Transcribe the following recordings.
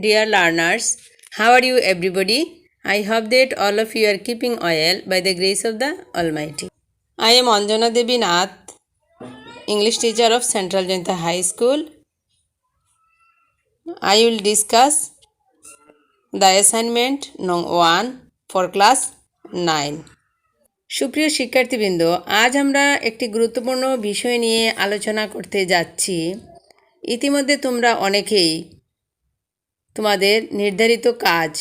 Dear learners, how are you everybody? I hope that all of you are keeping well by the grace of the Almighty. I am Anjona Debi Nath, English teacher of Central Jainta High School. I will discuss the assignment No. 1 for class 9. সুপ্রিয় শিক্ষার্থীবৃন্দ, আজ আমরা একটি গুরুত্বপূর্ণ বিষয় নিয়ে আলোচনা করতে যাচ্ছি। ইতিমধ্যে তোমরা অনেকেই তোমাদের নির্ধারিত কাজ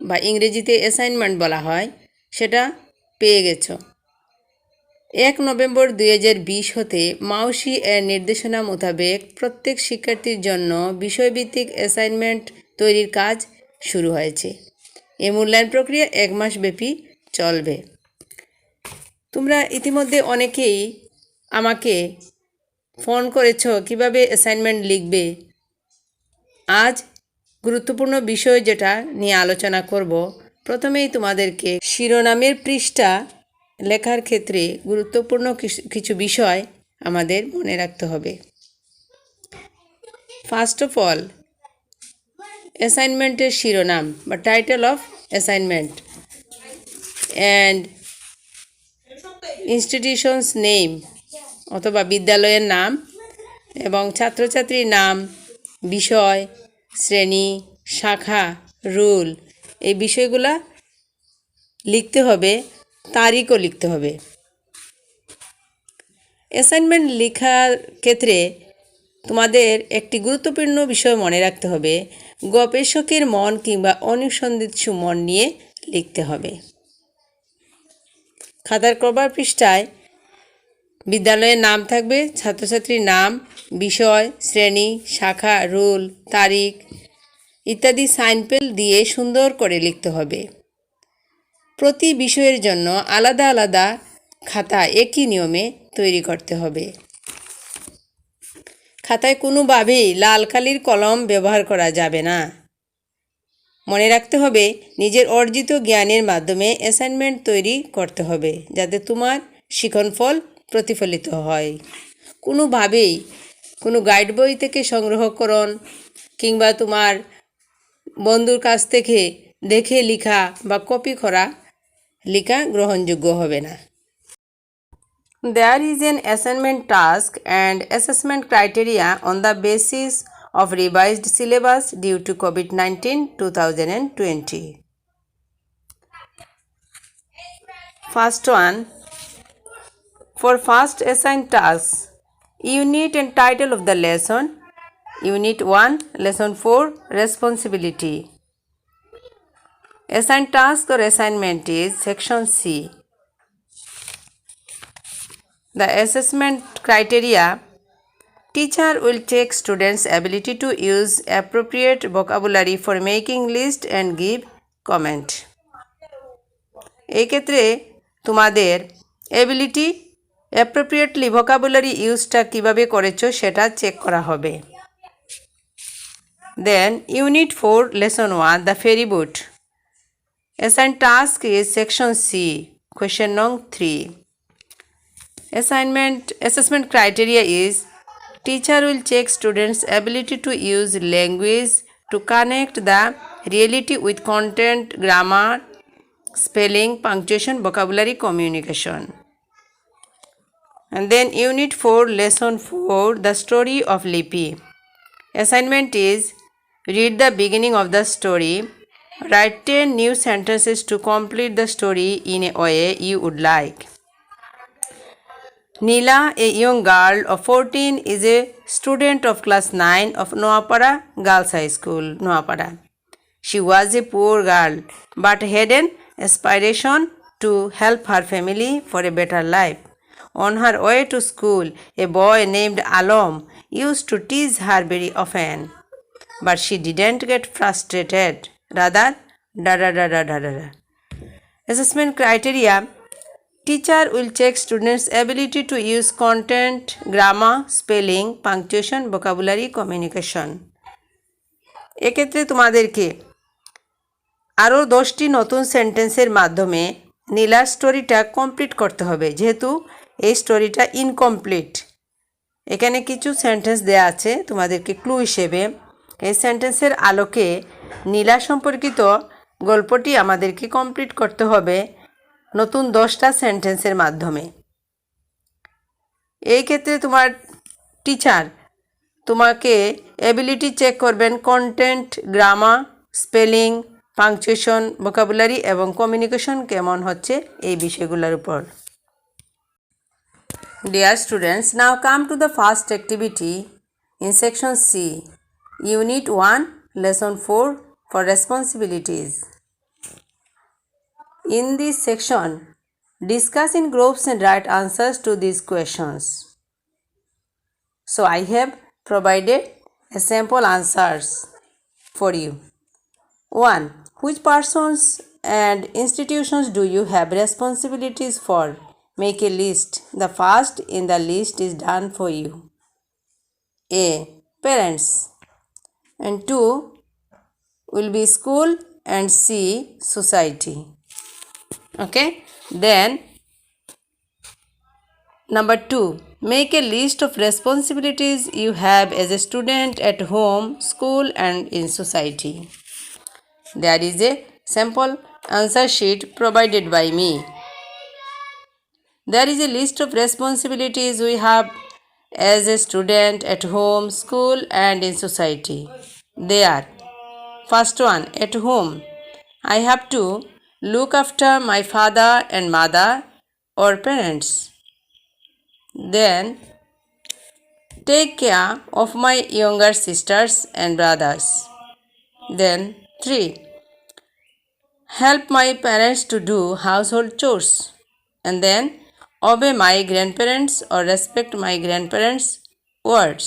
বা ইংরেজিতে অ্যাসাইনমেন্ট বলা হয় সেটা পেয়ে গেছো। 1 নভেম্বর 2020 হতে মাউসি এর নির্দেশনা মোতাবেক প্রত্যেক শিক্ষার্থীর জন্য বিষয়ভিত্তিক অ্যাসাইনমেন্ট তৈরির কাজ শুরু হয়েছে। এই মূল্যায়ন প্রক্রিয়া 1 মাস ব্যাপী চলবে। তোমরা ইতিমধ্যে অনেকেই আমাকে ফোন করেছো কিভাবে অ্যাসাইনমেন্ট লিখবে। আজ গুরুত্বপূর্ণ বিষয় যেটা নিয়ে আলোচনা করব, প্রথমেই তোমাদেরকে শিরোনামের পৃষ্ঠা লেখার ক্ষেত্রে গুরুত্বপূর্ণ কিছু বিষয় আমাদের মনে রাখতে হবে। ফার্স্ট অফ অল, অ্যাসাইনমেন্টের শিরোনাম বা title of assignment and institutions name অথবা বিদ্যালয়ের নাম এবং ছাত্রছাত্রীর নাম, বিষয়, শ্রেণী, শাখা, রুল, এই বিষয়গুলো লিখতে হবে, তারিখও লিখতে হবে। অ্যাসাইনমেন্ট লেখার ক্ষেত্রে তোমাদের একটি গুরুত্বপূর্ণ বিষয় মনে রাখতে হবে, গবেষকের মন কিংবা অনুসন্ধিৎসু মন নিয়ে লিখতে হবে। খাতার কভার পৃষ্ঠায় বিদ্যালয়ের নাম থাকবে, ছাত্রছাত্রীর নাম, বিষয়, শ্রেণী, শাখা, রুল, তারিখ ইত্যাদি সাইনপেন দিয়ে সুন্দর করে লিখতে হবে। প্রতি বিষয়ের জন্য আলাদা আলাদা খাতা একই নিয়মে তৈরি করতে হবে। খাতায় কোনোভাবেই লাল কালির কলম ব্যবহার করা যাবে না। মনে রাখতে হবে, নিজের অর্জিত জ্ঞানের মাধ্যমে অ্যাসাইনমেন্ট তৈরি করতে হবে যাতে তোমার শিক্ষণফল প্রতিফলিত হয়। কোনোভাবেই কোনো গাইড বই থেকে সংগ্রহকরণ কিংবা তোমার বন্ধুর কাছ থেকে দেখে লেখা বা কপি করা লেখা গ্রহণযোগ্য হবে না। There is an assignment task and assessment criteria on the basis of revised syllabus due to COVID-19 2020. First one, for first assigned task, unit and title of the lesson, Unit 1, Lesson 4, Responsibility. Assigned task or assignment is Section C. The assessment criteria: teacher will check students' ability to use appropriate vocabulary for making list and give comment. এই ক্ষেত্রে তোমাদের ability appropriately vocabulary ইউজটা কীভাবে করেছো সেটা check করা হবে। Then Unit 4, Lesson 1, The Ferry Boat. Assigned task is Section C, Question Nong 3. Assessment criteria is teacher will check students' ability to use language to connect the reality with content, grammar, spelling, punctuation, vocabulary, communication. And then Unit 4, Lesson 4, The Story of Lipi. Assignment is read the beginning of the story. Write 10 new sentences to complete the story in a way you would like. Neela, a young girl of 14, is a student of class 9 of Noapara Girls High School, Noapara. She was a poor girl but had an aspiration to help her family for a better life. On her way to school, a boy named Alom used to tease her very often, but she didn't get frustrated. Rather, Assessment criteria: teacher will check students' ability to use content, grammar, spelling, punctuation, vocabulary, communication. এক্ষেত্রে তোমাদেরকে আরও 10টি নতুন সেন্টেন্সের মাধ্যমে নীলার স্টোরিটা complete করতে হবে, যেহেতু এই স্টোরিটা ইনকমপ্লিট। এখানে কিছু সেন্টেন্স দেয়া আছে তোমাদেরকে ক্লু হিসেবে। এই সেন্টেন্সের আলোকে নীলা সম্পর্কিত গল্পটি আমাদেরকে কমপ্লিট করতে হবে নতুন 10টা সেন্টেন্সের মাধ্যমে। এই ক্ষেত্রে তোমার টিচার তোমাকে এবিলিটি চেক করবেন content, grammar, spelling, punctuation, vocabulary এবং কমিউনিকেশন কেমন হচ্ছে এই বিষয়গুলোর উপর। Dear students, now come to the first activity in section C, Unit 1, Lesson 4 for responsibilities. In this section, discuss in groups and write answers to these questions. So I have provided a sample answers for you. 1. Which persons and institutions do you have responsibilities for? Make a list. The first in the list is done for you. A. Parents. And 2 will be school and C. Society. Okay. Then number 2. Make a list of responsibilities you have as a student at home, school and in society. There is a sample answer sheet provided by me. There is a list of responsibilities we have as a student at home, school and in society. They are: first one, at home, I have to look after my father and mother or parents. Then take care of my younger sisters and brothers. Then 3. Help my parents to do household chores. And then obey my grandparents or respect my grandparents' words.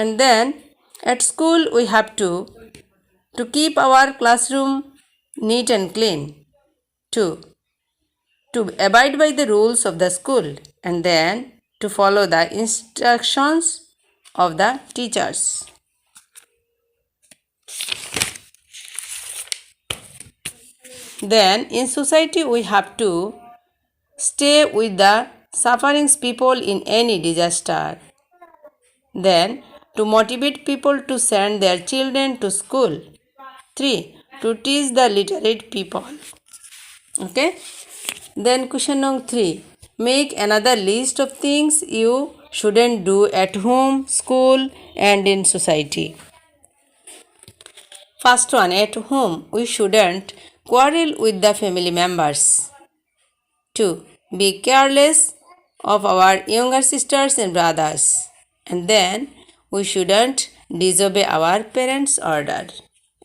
And then at school we have to keep our classroom neat and clean. 2. To abide by the rules of the school. And then to follow the instructions of the teachers. Then in society we have to stay with the suffering people in any disaster. Then to motivate people to send their children to school. 3. To teach the literate people. Okay. Then question number 3. Make another list of things you shouldn't do at home, school and in society. First one, at home we shouldn't quarrel with the family members. 2. Be careless of our younger sisters and brothers. And then we shouldn't disobey our parents' order.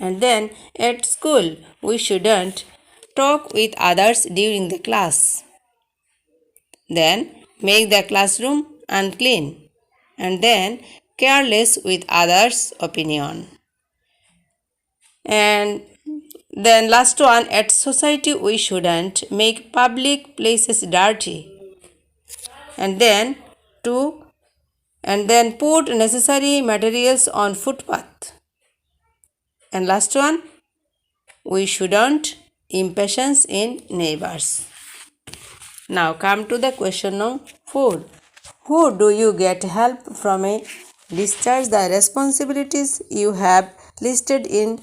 And then at school we shouldn't talk with others during the class. Then make the classroom unclean. And then careless with others' opinion. And then last one, at society we shouldn't make public places dirty. And then put necessary materials on footpath. And last one, we shouldn't impatience in neighbors. Now come to the question number 4. Who do you get help from a discharge the responsibilities you have listed in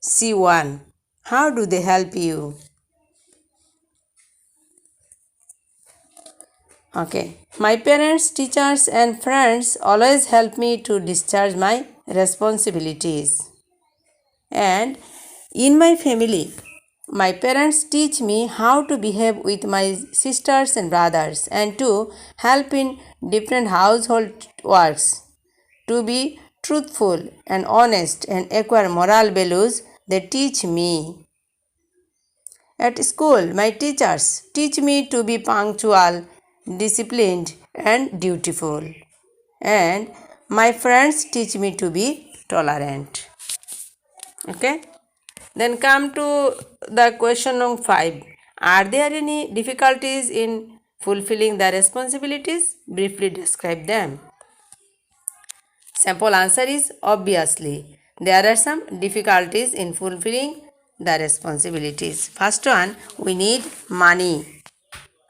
C1? How do they help you? Okay. My parents, teachers and friends always help me to discharge my responsibilities. And in my family, my parents teach me how to behave with my sisters and brothers and to help in different household works, to be truthful and honest and acquire moral values they teach me. At school, my teachers teach me to be punctual, disciplined and dutiful. And my friends teach me to be tolerant. Okay. Then come to the question number 5. Are there any difficulties in fulfilling the responsibilities? Briefly describe them. Simple answer is obviously. There are some difficulties in fulfilling the responsibilities. First one, we need money.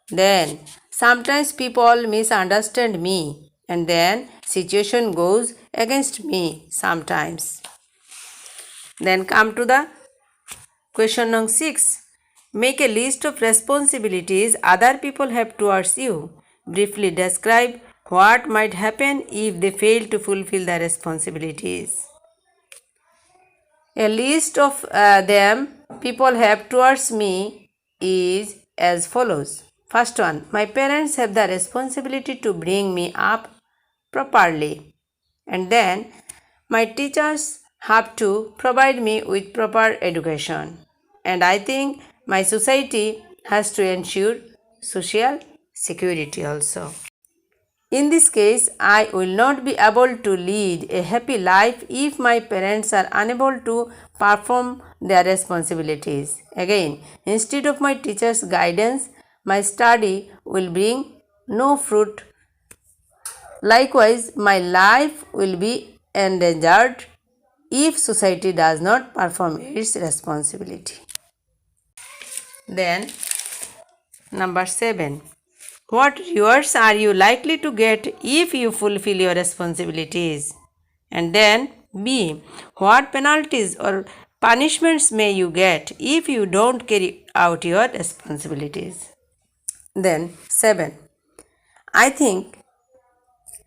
Then sometimes people misunderstand me and then situation goes against me sometimes. Then come to the question number 6. Make a list of responsibilities other people have towards you. Briefly describe what might happen if they fail to fulfill the responsibilities. A list of them people have towards me is as follows. First one, my parents have the responsibility to bring me up properly. And then my teachers have to provide me with proper education. And I think my society has to ensure social security also. In this case, I will not be able to lead a happy life if my parents are unable to perform their responsibilities. Again, instead of my teacher's guidance, my study will bring no fruit. Likewise, my life will be endangered if society does not perform its responsibility. Then, number 7. What rewards are you likely to get if you fulfill your responsibilities? And then B. What penalties or punishments may you get if you don't carry out your responsibilities? Then 7. I think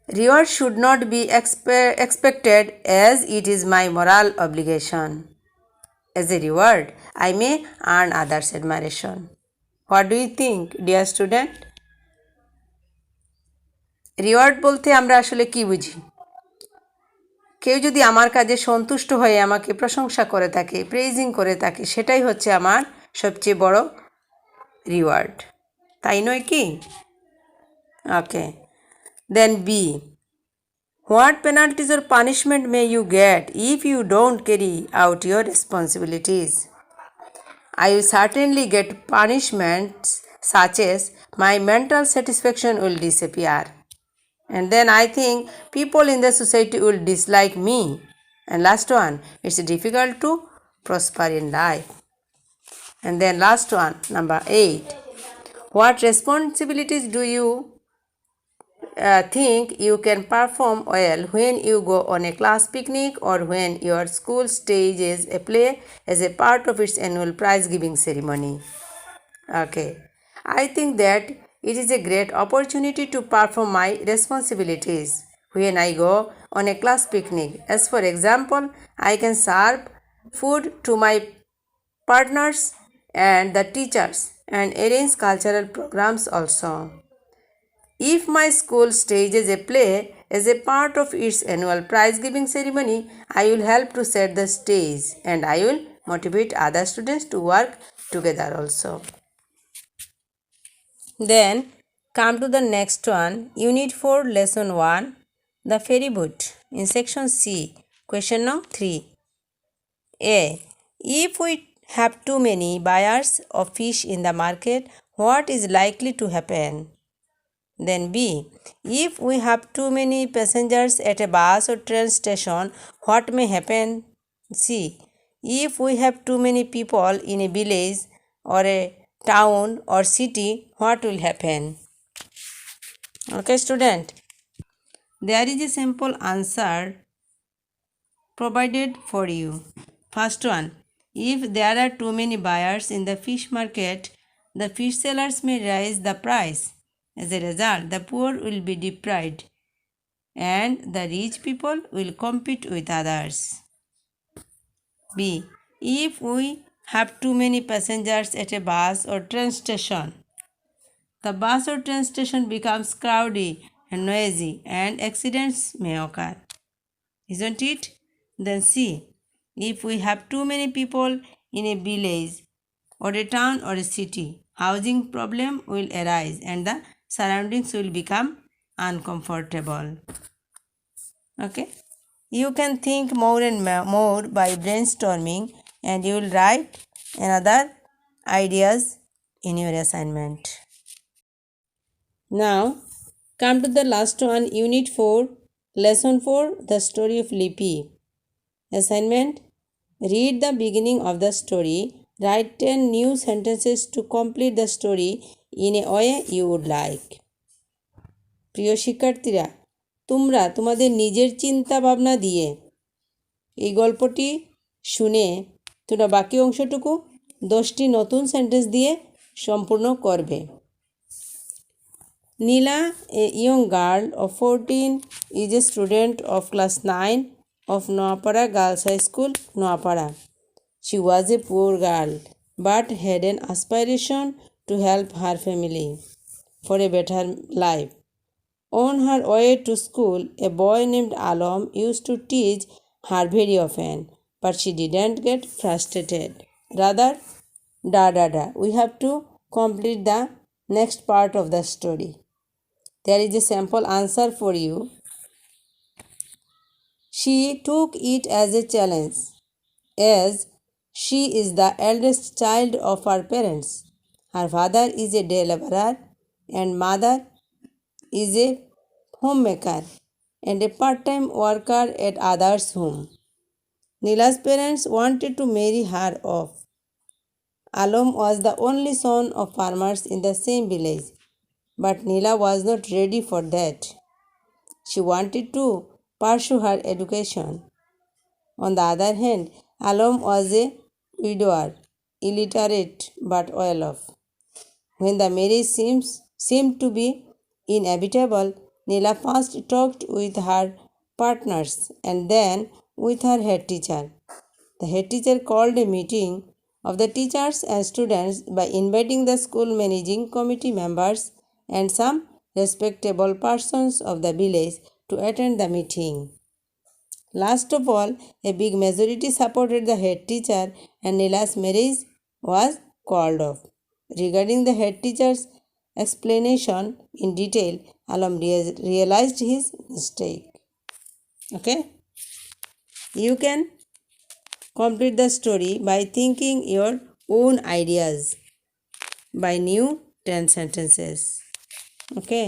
reward should not be expected as it is my moral obligation. As a reward, I may earn others' admiration. What do you think, dear student? Reward বলতে আমরা আসলে কি বুঝি? কেউ যদি আমার কাজে সন্তুষ্ট হয়ে আমাকে প্রশংসা করে থাকে, প্রেজিং করে থাকে, সেটাই হচ্ছে আমার সবচেয়ে বড় রিওয়ার্ড, তাই নয় কি? Okay, then b. What penalties or punishment may you get if you don't carry out your responsibilities? I will certainly get punishments such as my mental satisfaction will disappear. And then I think people in the society will dislike me. And last one, it's difficult to prosper in life. And then last one, number 8. What responsibilities do you think you can perform well when you go on a class picnic or when your school stages a play as a part of its annual prize giving ceremony? Okay, I think that it is a great opportunity to perform my responsibilities when I go on a class picnic. As for example, I can serve food to my partners and the teachers and arrange cultural programs also. If my school stages a play as a part of its annual prize giving ceremony, I will help to set the stage and I will motivate other students to work together also. Then come to the next one, Unit 4, Lesson 1, the ferry boat. In section C, question number 3. A. If we have too many buyers of fish in the market, what is likely to happen? Then B. If we have too many passengers at a bus or train station, what may happen? C. If we have too many people in a village or a town or city, what will happen? Okay, student. There is a simple answer provided for you. First one, if there are too many buyers in the fish market, the fish sellers may raise the price. As a result, the poor will be deprived and the rich people will compete with others. B. If we have too many passengers at a bus or train station, the bus or train station becomes crowded and noisy and accidents may occur. Isn't it? Then C. If we have too many people in a village or a town or a city, housing problem will arise and the surroundings will become uncomfortable. Okay, you can think more and more by brainstorming and you will write another ideas in your assignment. Now come to the last one, Unit 4, Lesson 4, the story of Lipi. Assignment, read the beginning of the story, write 10 new sentences to complete the story in a way you would like. প্রিয় শিক্ষার্থীরা, তোমরা তোমাদের নিজের চিন্তা ভাবনা দিয়ে এই গল্পটি শুনে তোমরা বাকি অংশটুকু 10টি নতুন সেন্টেন্স দিয়ে সম্পূর্ণ করবে। Neela, a young girl of 14, is a student of class 9 of Noapara Girls High School, Noapara. She was a poor girl but had an aspiration to help her family for a better life. On her way to school, a boy named Alam used to tease her very often, but she didn't get frustrated. Rather, we have to complete the next part of the story. There is a sample answer for you. She took it as a challenge, as she is the eldest child of her parents. Her father is a day laborer and mother is a homemaker and a part-time worker at others' home. Neela's parents wanted to marry her off. Alam was the only son of farmers in the same village, but Neela was not ready for that. She wanted to pursue her education. On the other hand, Alam was a widower, illiterate but well off. When the marriage seemed to be inevitable, Neela first talked with her partners and then with her head teacher. The head teacher called a meeting of the teachers and students by inviting the school managing committee members and some respectable persons of the village to attend the meeting. Last of all, a big majority supported the head teacher and Neela's marriage was called off. Regarding the head teacher's explanation in detail, Alam realized his mistake. Okay? You can complete the story by thinking your own ideas by new 10 sentences. Okay?